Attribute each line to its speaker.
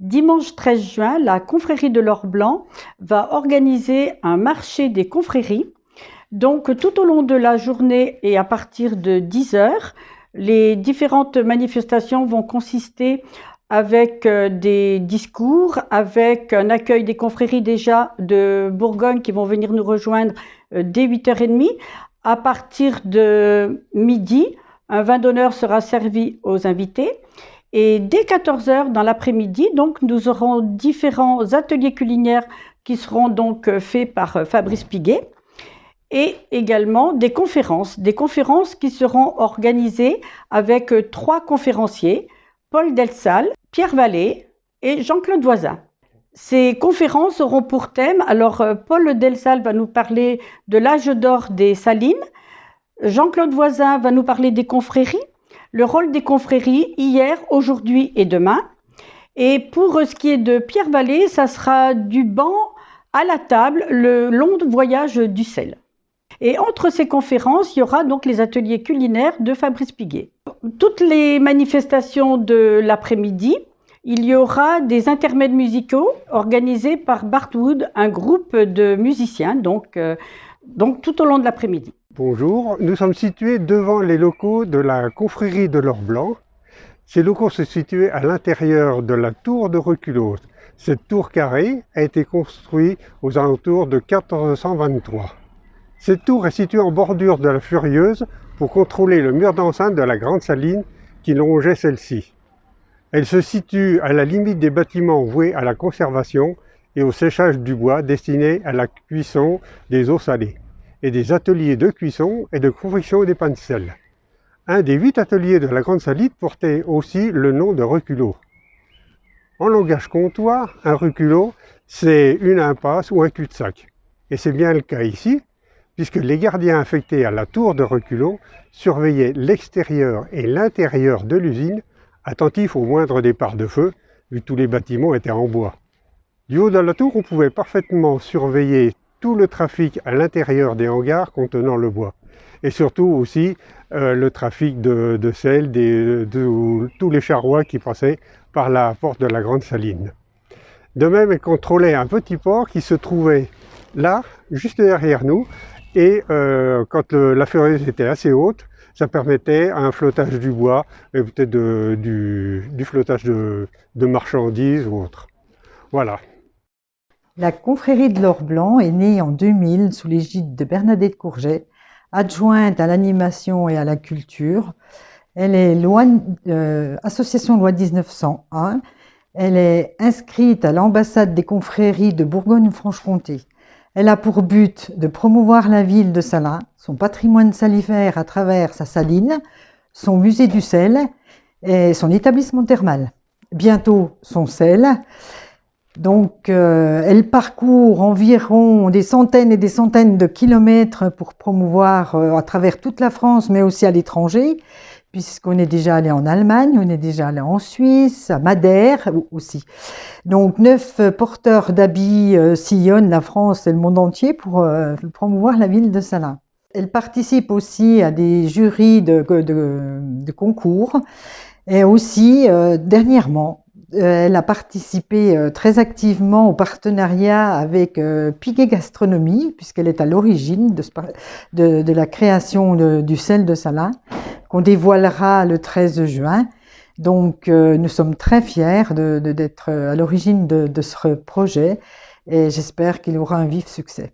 Speaker 1: Dimanche 13 juin, la confrérie de l'Or Blanc va organiser un marché des confréries. Donc tout au long de la journée et à partir de 10 heures, les différentes manifestations vont consister avec des discours, avec un accueil des confréries déjà de Bourgogne qui vont venir nous rejoindre dès 8h30. À partir de midi, un vin d'honneur sera servi aux invités. Et dès 14 heures dans l'après-midi, donc, nous aurons différents ateliers culinaires qui seront donc faits par Fabrice Piguet et également des conférences qui seront organisées avec 3 conférenciers, Paul Delsal, Pierre Vallée et Jean-Claude Voisin. Ces conférences auront pour thème, alors Paul Delsal va nous parler de l'âge d'or des salines, Jean-Claude Voisin va nous parler des confréries, le rôle des confréries hier, aujourd'hui et demain. Et pour ce qui est de Pierre Vallée, ça sera du banc à la table, le long voyage du sel. Et entre ces conférences, il y aura donc les ateliers culinaires de Fabrice Piguet. Toutes les manifestations de l'après-midi, il y aura des intermèdes musicaux organisés par Bartwood, un groupe de musiciens, donc tout au long de l'après-midi.
Speaker 2: Bonjour, nous sommes situés devant les locaux de la confrérie de l'Or Blanc. Ces locaux se situent à l'intérieur de la tour de Reculose. Cette tour carrée a été construite aux alentours de 1423. Cette tour est située en bordure de la Furieuse pour contrôler le mur d'enceinte de la grande saline qui longeait celle-ci. Elle se situe à la limite des bâtiments voués à la conservation et au séchage du bois destiné à la cuisson des eaux salées, et des ateliers de cuisson et de confection des pains de sel. Un des 8 ateliers de la Grande Salite portait aussi le nom de reculot. En langage comtois, un reculot, c'est une impasse ou un cul-de-sac. Et c'est bien le cas ici, puisque les gardiens affectés à la tour de reculot surveillaient l'extérieur et l'intérieur de l'usine, attentifs au moindre départ de feu, vu que tous les bâtiments étaient en bois. Du haut de la tour, on pouvait parfaitement surveiller tout le trafic à l'intérieur des hangars contenant le bois. Et surtout aussi le trafic de sel, tous les charrois qui passaient par la porte de la Grande Saline. De même, elle contrôlait un petit port qui se trouvait là, juste derrière nous, et quand la Furieuse était assez haute, ça permettait un flottage du bois, et peut-être du flottage de marchandises ou autre. Voilà.
Speaker 3: La confrérie de l'Or Blanc est née en 2000 sous l'égide de Bernadette Courget, adjointe à l'animation et à la culture. Elle est association loi 1901. Elle est inscrite à l'ambassade des confréries de Bourgogne-Franche-Comté. Elle a pour but de promouvoir la ville de Salins, son patrimoine salifère à travers sa saline, son musée du sel et son établissement thermal. Bientôt son sel. Donc, elle parcourt environ des centaines et des centaines de kilomètres pour promouvoir à travers toute la France, mais aussi à l'étranger, puisqu'on est déjà allé en Allemagne, on est déjà allé en Suisse, à Madère aussi. Donc, 9 porteurs d'habits sillonnent la France et le monde entier pour promouvoir la ville de Salins. Elle participe aussi à des jurys de concours et aussi, dernièrement, elle a participé très activement au partenariat avec Piguet Gastronomie, puisqu'elle est à l'origine de la création du sel de Salins, qu'on dévoilera le 13 juin. Donc nous sommes très fiers d'être à l'origine de ce projet et j'espère qu'il aura un vif succès.